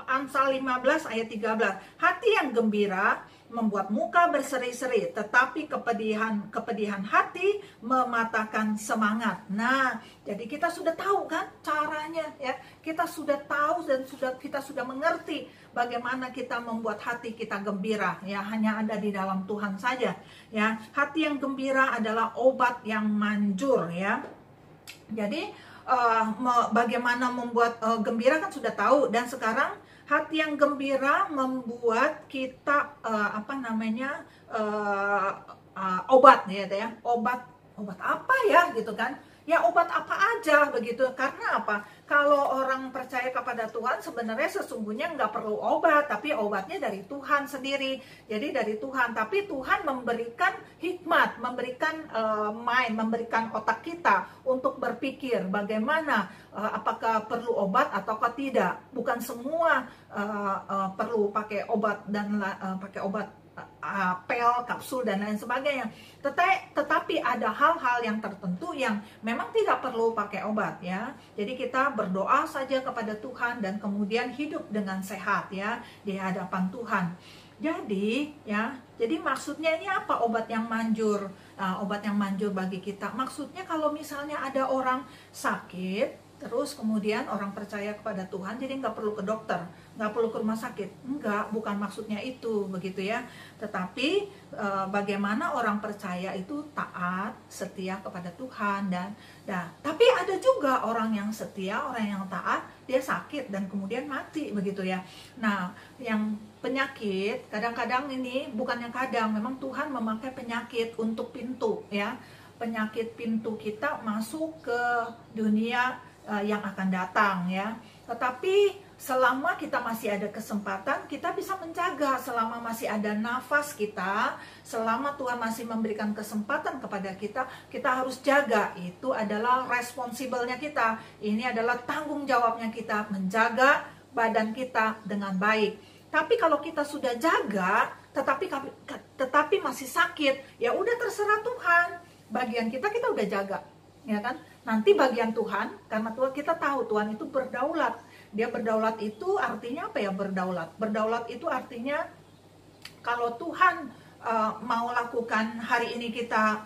Amsal 15 ayat 13. Hati yang gembira membuat muka berseri-seri, tetapi kepedihan hati mematahkan semangat. Nah, jadi kita sudah tahu kan caranya ya. Kita sudah tahu dan kita sudah mengerti bagaimana kita membuat hati kita gembira ya, hanya ada di dalam Tuhan saja ya. Hati yang gembira adalah obat yang manjur ya. Jadi bagaimana membuat gembira kan sudah tahu, dan sekarang hati yang gembira membuat kita obat ya, obat apa ya gitu kan ya, obat apa aja begitu. Karena apa? Kalau orang percaya kepada Tuhan sebenarnya sesungguhnya nggak perlu obat, tapi obatnya dari Tuhan sendiri. Jadi dari Tuhan, tapi Tuhan memberikan hikmat, memberikan memberikan otak kita untuk berpikir bagaimana, apakah perlu obat ataukah tidak. Bukan semua perlu pakai obat dan pakai obat pil, kapsul dan lain sebagainya. Tetapi ada hal-hal yang tertentu yang memang tidak perlu pakai obat ya. Jadi kita berdoa saja kepada Tuhan dan kemudian hidup dengan sehat ya di hadapan Tuhan. Jadi maksudnya ini apa obat yang manjur? Obat yang manjur bagi kita maksudnya kalau misalnya ada orang sakit, terus kemudian orang percaya kepada Tuhan, jadi nggak perlu ke dokter, nggak perlu ke rumah sakit. Enggak, bukan maksudnya itu, begitu ya. Tetapi bagaimana orang percaya itu taat, setia kepada Tuhan. Tapi ada juga orang yang setia, orang yang taat, dia sakit dan kemudian mati, begitu ya. Nah, yang penyakit, kadang-kadang ini bukan yang kadang, memang Tuhan memakai penyakit untuk pintu ya. Penyakit pintu kita masuk ke dunia yang akan datang ya. Tetapi selama kita masih ada kesempatan, kita bisa menjaga. Selama masih ada nafas kita, selama Tuhan masih memberikan kesempatan kepada kita, kita harus jaga. Itu adalah responsible-nya kita. Ini adalah tanggung jawabnya kita, menjaga badan kita dengan baik. Tapi kalau kita sudah jaga, tetapi masih sakit, ya udah terserah Tuhan. Bagian kita udah jaga, ya kan? Nanti bagian Tuhan, karena Tuhan, kita tahu Tuhan itu berdaulat. Dia berdaulat itu artinya apa ya berdaulat? Berdaulat itu artinya kalau Tuhan mau lakukan hari ini kita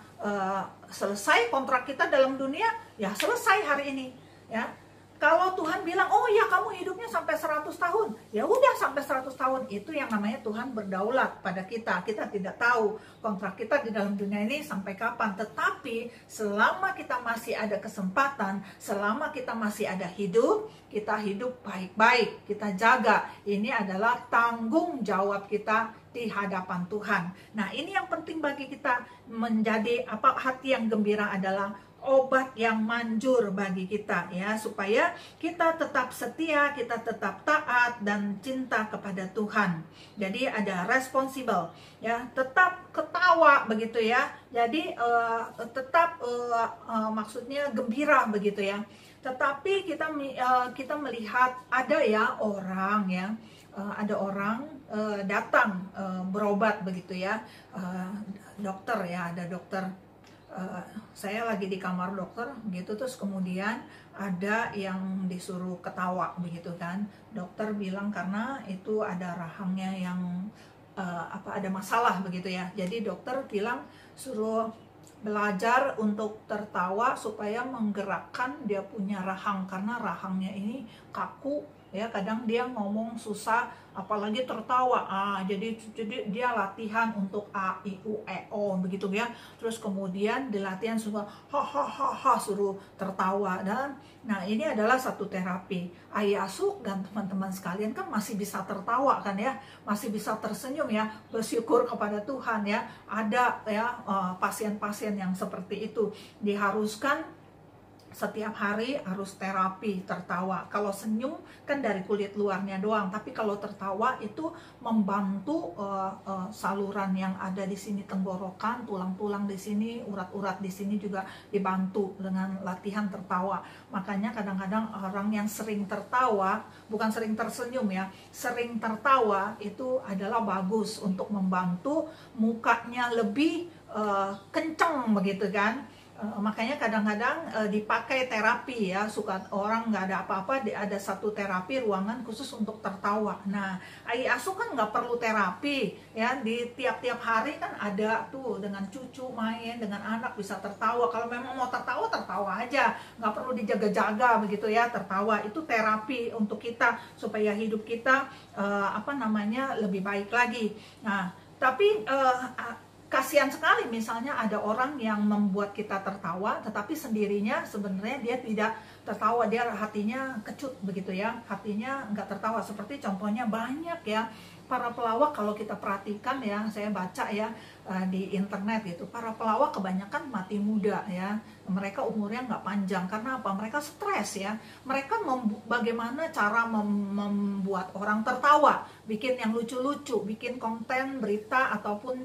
selesai kontrak kita dalam dunia, ya selesai hari ini, ya. Kalau Tuhan bilang, oh ya kamu hidupnya sampai 100 tahun, ya udah sampai 100 tahun. Itu yang namanya Tuhan berdaulat pada kita. Kita tidak tahu kontrak kita di dalam dunia ini sampai kapan. Tetapi selama kita masih ada kesempatan, selama kita masih ada hidup, kita hidup baik-baik, kita jaga. Ini adalah tanggung jawab kita di hadapan Tuhan. Nah, ini yang penting bagi kita menjadi hati yang gembira adalah obat yang manjur bagi kita ya, supaya kita tetap setia, kita tetap taat dan cinta kepada Tuhan. Jadi ada responsible ya, tetap ketawa begitu ya. Jadi tetap maksudnya gembira begitu ya. Tetapi kita melihat ada ya orang ya, ada orang datang berobat begitu ya, dokter ya, ada dokter. Saya lagi di kamar dokter gitu, terus kemudian ada yang disuruh ketawa begitu kan. Dokter bilang karena itu ada rahangnya yang ada masalah begitu ya. Jadi dokter bilang suruh belajar untuk tertawa supaya menggerakkan dia punya rahang, karena rahangnya ini kaku ya, kadang dia ngomong susah apalagi tertawa. Jadi dia latihan untuk A, I, U, E, O begitu ya. Terus kemudian dilatihan suruh ha suruh tertawa. Dan nah ini adalah satu terapi. Ayah Asuh dan teman-teman sekalian kan masih bisa tertawa kan ya, masih bisa tersenyum ya, bersyukur kepada Tuhan ya. Ada ya pasien-pasien yang seperti itu diharuskan setiap hari harus terapi tertawa. Kalau senyum kan dari kulit luarnya doang, tapi kalau tertawa itu membantu saluran yang ada di sini, tenggorokan, tulang-tulang di sini, urat-urat di sini juga dibantu dengan latihan tertawa. Makanya kadang-kadang orang yang sering tertawa, bukan sering tersenyum ya, sering tertawa itu adalah bagus untuk membantu mukanya lebih kenceng begitu kan. Makanya kadang-kadang dipakai terapi ya, suka orang nggak ada apa-apa, ada satu terapi ruangan khusus untuk tertawa. Nah, Ayah Asuh kan nggak perlu terapi ya, di tiap-tiap hari kan ada tuh dengan cucu main, dengan anak bisa tertawa. Kalau memang mau tertawa, tertawa aja, nggak perlu dijaga-jaga begitu ya, tertawa itu terapi untuk kita supaya hidup kita lebih baik lagi. Nah, tapi kasihan sekali misalnya ada orang yang membuat kita tertawa, tetapi sendirinya sebenarnya dia tidak tertawa, dia hatinya kecut begitu ya, hatinya nggak tertawa. Seperti contohnya banyak ya, para pelawak kalau kita perhatikan ya, saya baca ya di internet gitu, para pelawak kebanyakan mati muda ya, mereka umurnya nggak panjang. Karena apa? Mereka stres ya, mereka bagaimana cara membuat orang tertawa, bikin yang lucu-lucu, bikin konten berita ataupun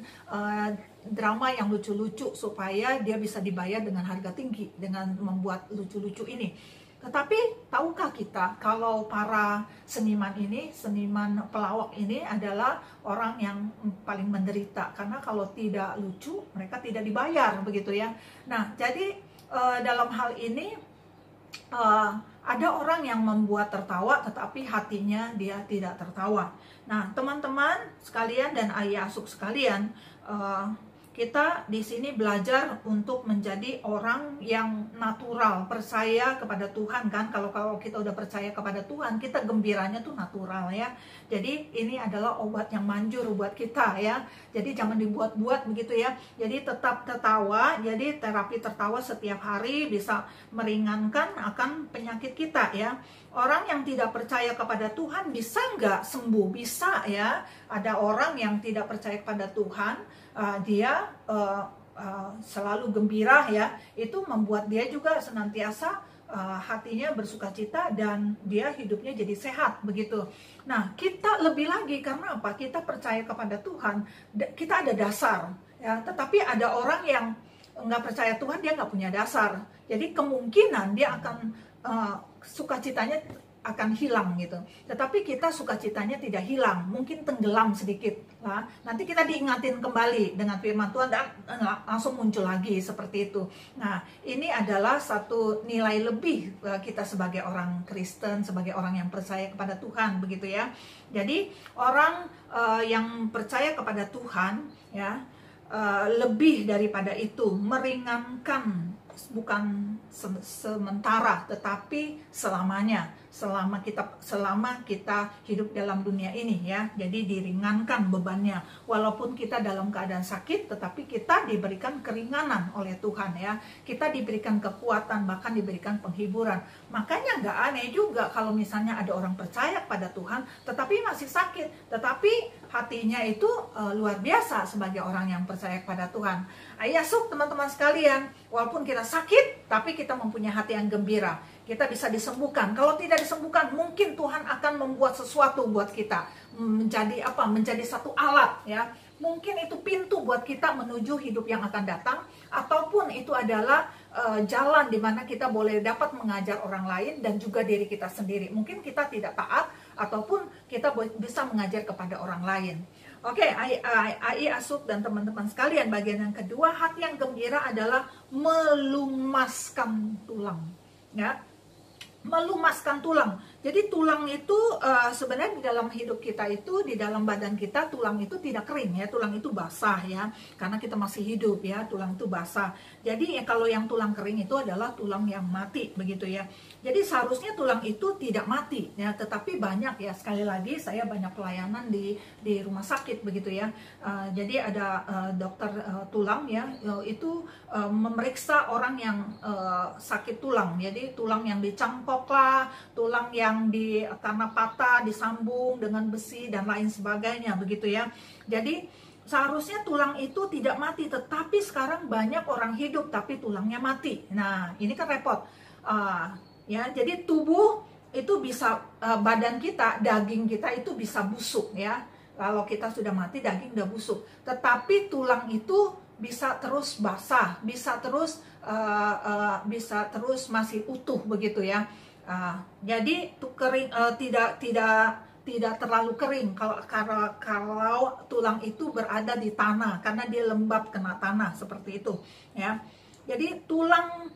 drama yang lucu-lucu supaya dia bisa dibayar dengan harga tinggi dengan membuat lucu-lucu ini. Tetapi tahukah kita kalau para seniman ini, seniman pelawak ini adalah orang yang paling menderita, karena kalau tidak lucu mereka tidak dibayar begitu ya. Nah, jadi dalam hal ini ada orang yang membuat tertawa tetapi hatinya dia tidak tertawa. Nah, teman-teman sekalian dan Ayah Asuh sekalian, kita di sini belajar untuk menjadi orang yang natural, percaya kepada Tuhan kan. Kalau kita udah percaya kepada Tuhan, kita gembiranya tuh natural ya. Jadi ini adalah obat yang manjur buat kita ya. Jadi jangan dibuat-buat begitu ya. Jadi tetap tertawa. Jadi terapi tertawa setiap hari bisa meringankan akan penyakit kita ya. Orang yang tidak percaya kepada Tuhan bisa nggak sembuh? Bisa ya. Ada orang yang tidak percaya kepada Tuhan, dia selalu gembira ya. Itu membuat dia juga senantiasa hatinya bersukacita dan dia hidupnya jadi sehat begitu. Nah, kita lebih lagi karena apa? Kita percaya kepada Tuhan, kita ada dasar ya. Tetapi ada orang yang nggak percaya Tuhan, dia nggak punya dasar. Jadi kemungkinan dia akan sukacitanya akan hilang gitu. Tetapi kita sukacitanya tidak hilang, mungkin tenggelam sedikit lah. Nanti kita diingatin kembali dengan firman Tuhan dan langsung muncul lagi seperti itu. Nah, ini adalah satu nilai lebih kita sebagai orang Kristen, sebagai orang yang percaya kepada Tuhan begitu ya. Jadi orang yang percaya kepada Tuhan ya, lebih daripada itu, meringankan, bukan sementara tetapi selamanya, selama kita hidup dalam dunia ini ya. Jadi diringankan bebannya, walaupun kita dalam keadaan sakit, tetapi kita diberikan keringanan oleh Tuhan ya. Kita diberikan kekuatan, bahkan diberikan penghiburan. Makanya nggak aneh juga kalau misalnya ada orang percaya pada Tuhan tetapi masih sakit, tetapi hatinya itu luar biasa sebagai orang yang percaya kepada Tuhan. Ayo teman-teman sekalian, walaupun kita sakit tapi kita mempunyai hati yang gembira, kita bisa disembuhkan. Kalau tidak disembuhkan, mungkin Tuhan akan membuat sesuatu buat kita, menjadi apa? Menjadi satu alat ya. Mungkin itu pintu buat kita menuju hidup yang akan datang, ataupun itu adalah jalan di mana kita boleh dapat mengajar orang lain dan juga diri kita sendiri. Mungkin kita tidak taat, ataupun kita bisa mengajar kepada orang lain. Oke, Ai Asuk dan teman-teman sekalian, bagian yang kedua, hati yang gembira adalah melumaskan tulang ya. Melumaskan tulang. Jadi tulang itu sebenarnya di dalam hidup kita itu, di dalam badan kita, tulang itu tidak kering ya, tulang itu basah ya, karena kita masih hidup ya, tulang itu basah. Jadi kalau yang tulang kering itu adalah tulang yang mati begitu ya. Jadi seharusnya tulang itu tidak mati ya, tetapi banyak ya, sekali lagi saya banyak pelayanan di rumah sakit begitu ya. Jadi ada dokter tulang ya, itu memeriksa orang yang sakit tulang. Jadi tulang yang dicangkok lah, tulang yang karena patah disambung dengan besi dan lain sebagainya begitu ya. Jadi seharusnya tulang itu tidak mati, tetapi sekarang banyak orang hidup tapi tulangnya mati. Nah, ini kan repot. Ya, jadi tubuh itu bisa, badan kita, daging kita itu bisa busuk ya. Kalau kita sudah mati, daging udah busuk. Tetapi tulang itu bisa terus basah, bisa terus masih utuh begitu ya. Jadi kering, tidak terlalu kering kalau tulang itu berada di tanah, karena dia lembab kena tanah seperti itu ya. Jadi tulang,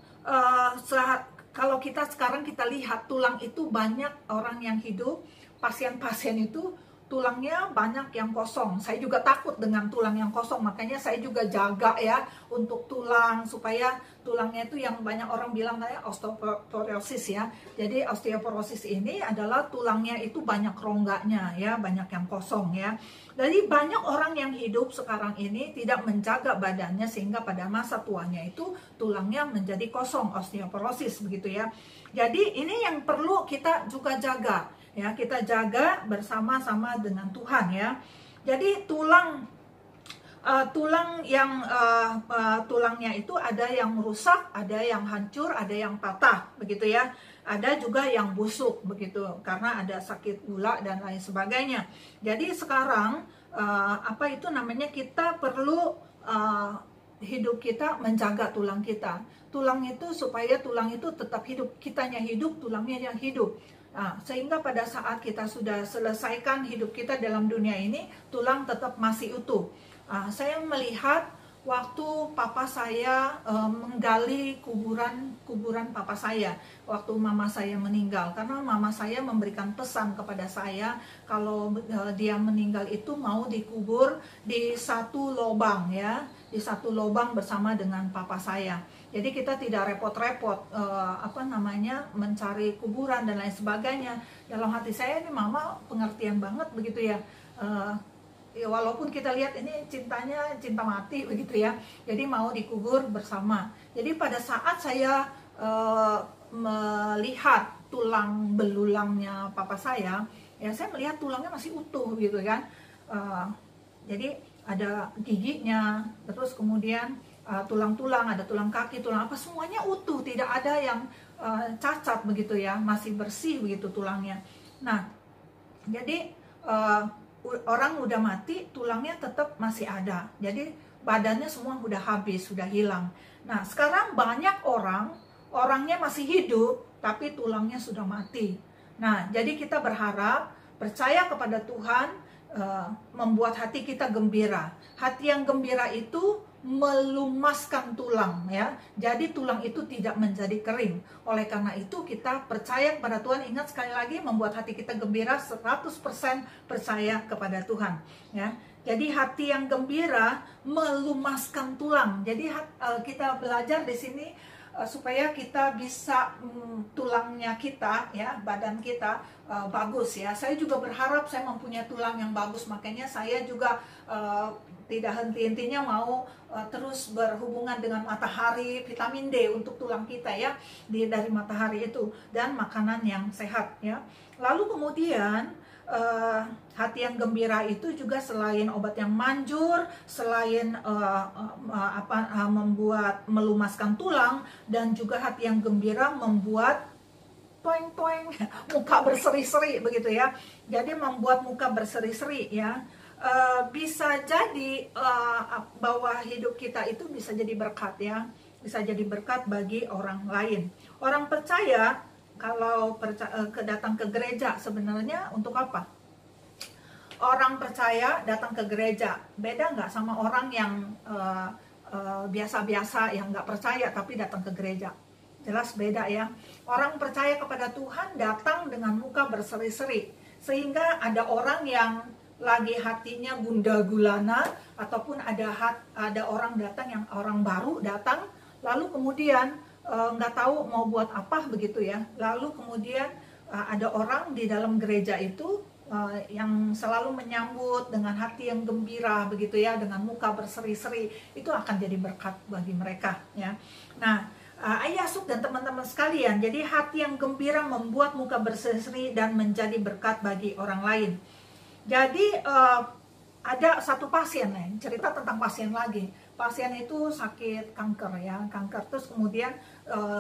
kalau kita sekarang kita lihat tulang itu, banyak orang yang hidup, pasien-pasien itu tulangnya banyak yang kosong. Saya juga takut dengan tulang yang kosong, makanya saya juga jaga ya untuk tulang, supaya tulangnya itu yang banyak orang bilang kayak osteoporosis ya. Jadi osteoporosis ini adalah tulangnya itu banyak rongganya ya, banyak yang kosong ya. Jadi banyak orang yang hidup sekarang ini tidak menjaga badannya, sehingga pada masa tuanya itu tulangnya menjadi kosong, osteoporosis begitu ya. Jadi ini yang perlu kita juga jaga ya, kita jaga bersama-sama dengan Tuhan ya. Jadi tulangnya itu ada yang rusak, ada yang hancur, ada yang patah begitu ya. Ada juga yang busuk begitu, karena ada sakit gula dan lain sebagainya. Jadi sekarang kita perlu hidup kita menjaga tulang kita. Tulang itu, supaya tulang itu tetap hidup, kitanya hidup, tulangnya yang hidup. Nah, sehingga pada saat kita sudah selesaikan hidup kita dalam dunia ini, tulang tetap masih utuh. Saya melihat waktu papa saya menggali kuburan papa saya waktu mama saya meninggal, karena mama saya memberikan pesan kepada saya kalau dia meninggal itu mau dikubur di satu lubang, ya, di satu lubang bersama dengan papa saya. Jadi kita tidak repot-repot mencari kuburan dan lain sebagainya. Dalam hati saya ini mama pengertian banget begitu ya. Ya, walaupun kita lihat ini cintanya cinta mati begitu ya, jadi mau dikubur bersama. Jadi pada saat saya melihat tulang belulangnya papa saya, ya saya melihat tulangnya masih utuh gitu kan. Jadi ada giginya, terus kemudian tulang-tulang, ada tulang kaki, tulang apa, semuanya utuh, tidak ada yang cacat begitu ya, masih bersih begitu tulangnya. Nah, jadi orang udah mati, tulangnya tetap masih ada. Jadi badannya semua udah habis, sudah hilang. Nah, sekarang banyak orangnya masih hidup, tapi tulangnya sudah mati. Nah, jadi kita berharap, percaya kepada Tuhan, membuat hati kita gembira. Hati yang gembira itu melumaskan tulang, ya. Jadi tulang itu tidak menjadi kering. Oleh karena itu kita percaya kepada Tuhan. Ingat sekali lagi, membuat hati kita gembira 100% percaya kepada Tuhan, ya. Jadi hati yang gembira melumaskan tulang. Jadi kita belajar di sini supaya kita bisa tulangnya kita, ya, badan kita bagus, ya. Saya juga berharap saya mempunyai tulang yang bagus, makanya saya juga tidak henti-hentinya mau terus berhubungan dengan matahari, vitamin D untuk tulang kita, ya, dari matahari itu, dan makanan yang sehat, ya. Lalu kemudian hati yang gembira itu juga selain obat yang manjur, selain membuat melumaskan tulang, dan juga hati yang gembira membuat toeng-toeng, muka berseri-seri begitu ya. Jadi membuat muka berseri-seri, ya. Bisa jadi bahwa hidup kita itu bisa jadi berkat, ya, bisa jadi berkat bagi orang lain. Orang percaya kalau datang ke gereja sebenarnya untuk apa? Orang percaya datang ke gereja beda nggak sama orang yang biasa-biasa yang nggak percaya tapi datang ke gereja? Jelas beda, ya. Orang percaya kepada Tuhan datang dengan muka berseri-seri, sehingga ada orang yang lagi hatinya gundah gulana, ataupun ada orang datang yang orang baru datang, lalu kemudian nggak tahu mau buat apa begitu ya. Lalu kemudian ada orang di dalam gereja itu yang selalu menyambut dengan hati yang gembira begitu ya, dengan muka berseri-seri, itu akan jadi berkat bagi mereka, ya. Nah, Ayah Asuk dan teman-teman sekalian, jadi hati yang gembira membuat muka berseri-seri dan menjadi berkat bagi orang lain. Jadi ada satu pasien nih, cerita tentang pasien lagi. Pasien itu sakit kanker, ya, kanker. Terus kemudian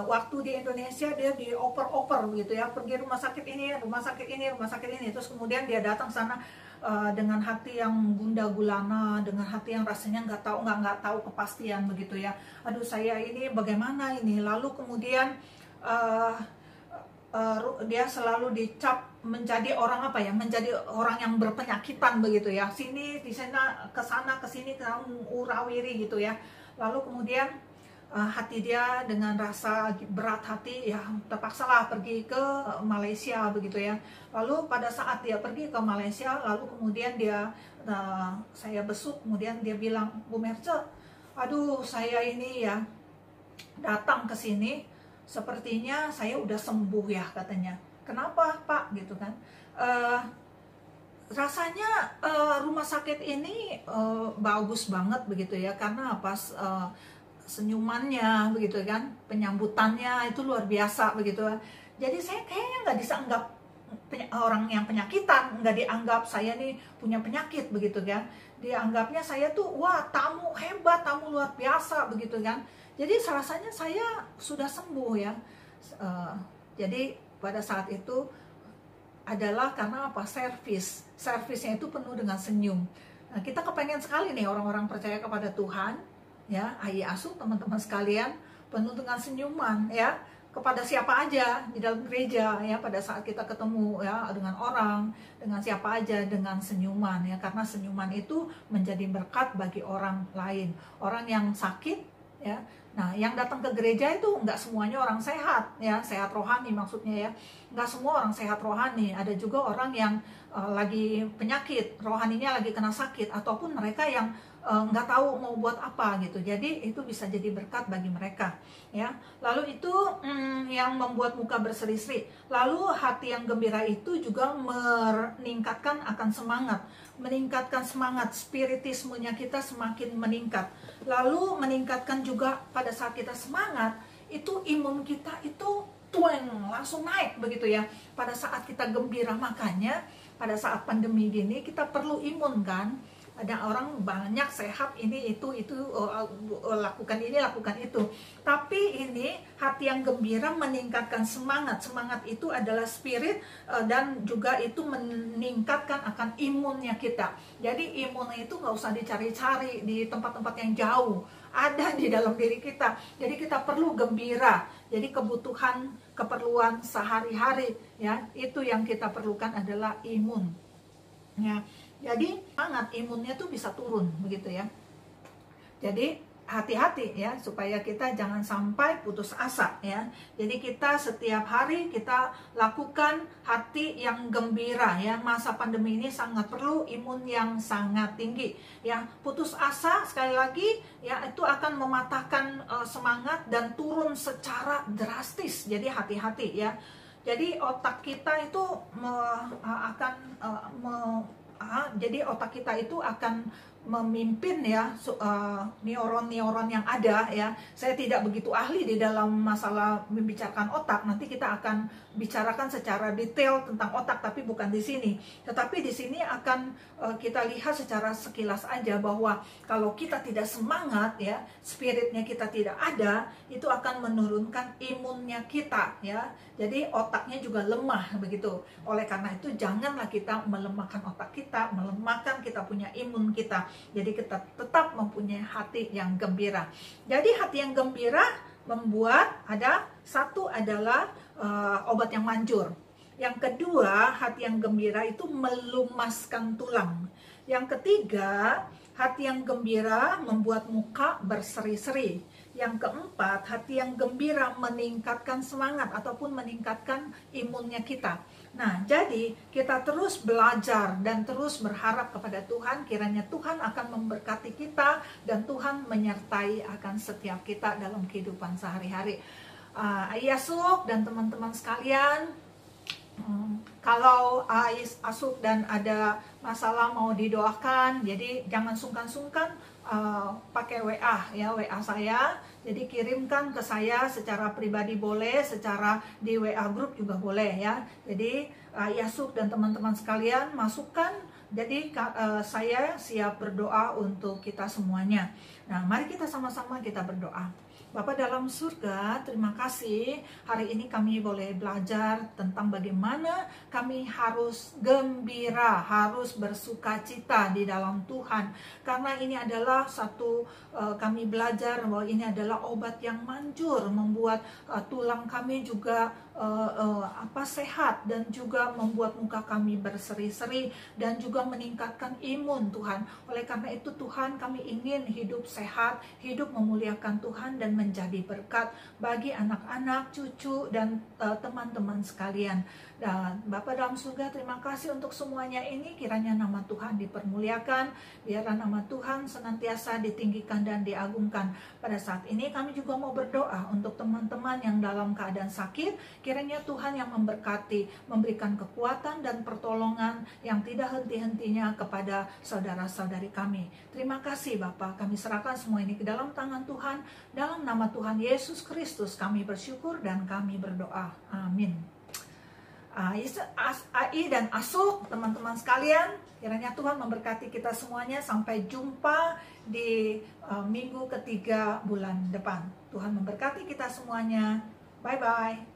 waktu di Indonesia dia dioper-oper begitu ya, pergi rumah sakit ini, rumah sakit ini, rumah sakit ini. Terus kemudian dia datang sana dengan hati yang gundah gulana, dengan hati yang rasanya nggak tahu kepastian begitu ya. Aduh, saya ini bagaimana ini? Lalu kemudian dia selalu dicap menjadi orang apa ya, menjadi orang yang berpenyakitan begitu ya, sini di sana ke sana ke sini urawiri gitu ya. Lalu kemudian hati dia dengan rasa berat hati, ya terpaksalah pergi ke Malaysia begitu ya. Lalu pada saat dia pergi ke Malaysia, lalu kemudian saya besuk, kemudian dia bilang, Bu Merce, aduh saya ini ya datang ke sini, sepertinya saya udah sembuh ya katanya. Kenapa Pak gitu kan? Rasanya rumah sakit ini bagus banget begitu ya, karena pas senyumannya begitu kan, penyambutannya itu luar biasa begitu. Jadi saya kayaknya nggak dianggap orang yang penyakitan, nggak dianggap saya nih punya penyakit begitu kan. Dianggapnya saya tuh wah tamu hebat, tamu luar biasa begitu kan. Jadi rasanya saya sudah sembuh ya. Jadi pada saat itu adalah karena apa? Servisnya itu penuh dengan senyum. Nah, kita kepengen sekali nih orang-orang percaya kepada Tuhan, ya, Ayah Asuk, teman-teman sekalian, penuh dengan senyuman, ya. kepada siapa aja di dalam gereja ya, pada saat kita ketemu ya dengan orang, dengan siapa aja, dengan senyuman ya, karena senyuman itu menjadi berkat bagi orang lain, orang yang sakit ya. Nah, yang datang ke gereja itu nggak semuanya orang sehat ya, sehat rohani maksudnya ya, nggak semua orang sehat rohani, ada juga orang yang lagi penyakit rohaninya, lagi kena sakit, ataupun mereka yang nggak tahu mau buat apa gitu. Jadi itu bisa jadi berkat bagi mereka ya. Lalu itu yang membuat muka berseri-seri. Lalu hati yang gembira itu juga meningkatkan akan semangat, meningkatkan semangat, spiritismenya kita semakin meningkat. Lalu meningkatkan juga pada saat kita semangat itu imun kita itu langsung naik begitu ya pada saat kita gembira. Makanya pada saat pandemi gini kita perlu imun kan. Ada orang banyak sehat ini itu lakukan ini lakukan itu, tapi ini hati yang gembira meningkatkan semangat. Semangat itu adalah spirit dan juga itu meningkatkan akan imunnya kita. Jadi imun itu nggak usah dicari-cari di tempat-tempat yang jauh, ada di dalam diri kita. Jadi kita perlu gembira. Jadi keperluan sehari-hari ya, itu yang kita perlukan adalah imun ya. Jadi semangat imunnya tuh bisa turun begitu ya. Jadi hati-hati ya, supaya kita jangan sampai putus asa ya. Jadi kita setiap hari kita lakukan hati yang gembira ya. Masa pandemi ini sangat perlu imun yang sangat tinggi ya. Putus asa sekali lagi ya, itu akan mematahkan semangat dan turun secara drastis. Jadi hati-hati ya. Jadi otak kita itu jadi otak kita itu akan memimpin ya neuron-neuron yang ada ya. Saya tidak begitu ahli di dalam masalah membicarakan otak. Nanti kita akan bicarakan secara detail tentang otak, tapi bukan di sini. Tetapi di sini akan kita lihat secara sekilas aja bahwa kalau kita tidak semangat ya, spiritnya kita tidak ada, itu akan menurunkan imunnya kita ya. Jadi otaknya juga lemah begitu. Oleh karena itu janganlah kita melemahkan otak kita, melemahkan kita punya imun kita. Jadi kita tetap mempunyai hati yang gembira. Jadi hati yang gembira membuat satu adalah obat yang manjur. Yang kedua, hati yang gembira itu melumaskan tulang. Yang ketiga, hati yang gembira membuat muka berseri-seri. Yang keempat, hati yang gembira meningkatkan semangat ataupun meningkatkan imunnya kita. Nah, jadi kita terus belajar dan terus berharap kepada Tuhan, kiranya Tuhan akan memberkati kita dan Tuhan menyertai akan setiap kita dalam kehidupan sehari-hari. Ayasuk dan teman-teman sekalian, kalau Asuk dan ada masalah mau didoakan, jadi jangan sungkan-sungkan pakai WA ya, WA saya. Jadi kirimkan ke saya secara pribadi boleh, secara di WA grup juga boleh ya. Jadi Yasuk dan teman-teman sekalian masukkan. Jadi saya siap berdoa untuk kita semuanya. Nah, mari kita sama-sama kita berdoa. Bapa dalam surga, terima kasih hari ini kami boleh belajar tentang bagaimana kami harus gembira, harus bersukacita di dalam Tuhan. Karena ini adalah kami belajar bahwa ini adalah obat yang manjur, membuat tulang kami juga sehat, dan juga membuat muka kami berseri-seri dan juga meningkatkan imun Tuhan. Oleh karena itu Tuhan, kami ingin hidup sehat, hidup memuliakan Tuhan dan menjadi berkat bagi anak-anak, cucu, dan teman-teman sekalian. Dan Bapa dalam surga, terima kasih untuk semuanya ini. Kiranya nama Tuhan dipermuliakan, biarlah nama Tuhan senantiasa ditinggikan dan diagungkan. Pada saat ini kami juga mau berdoa untuk teman-teman yang dalam keadaan sakit. Kiranya Tuhan yang memberkati, memberikan kekuatan dan pertolongan yang tidak henti-hentinya kepada saudara-saudari kami. Terima kasih Bapa, kami serahkan semua ini ke dalam tangan Tuhan. Dalam nama Tuhan Yesus Kristus kami bersyukur dan kami berdoa. Amin. Ai dan Asuk, teman-teman sekalian, kiranya Tuhan memberkati kita semuanya. Sampai jumpa di minggu ketiga bulan depan. Tuhan memberkati kita semuanya. Bye-bye.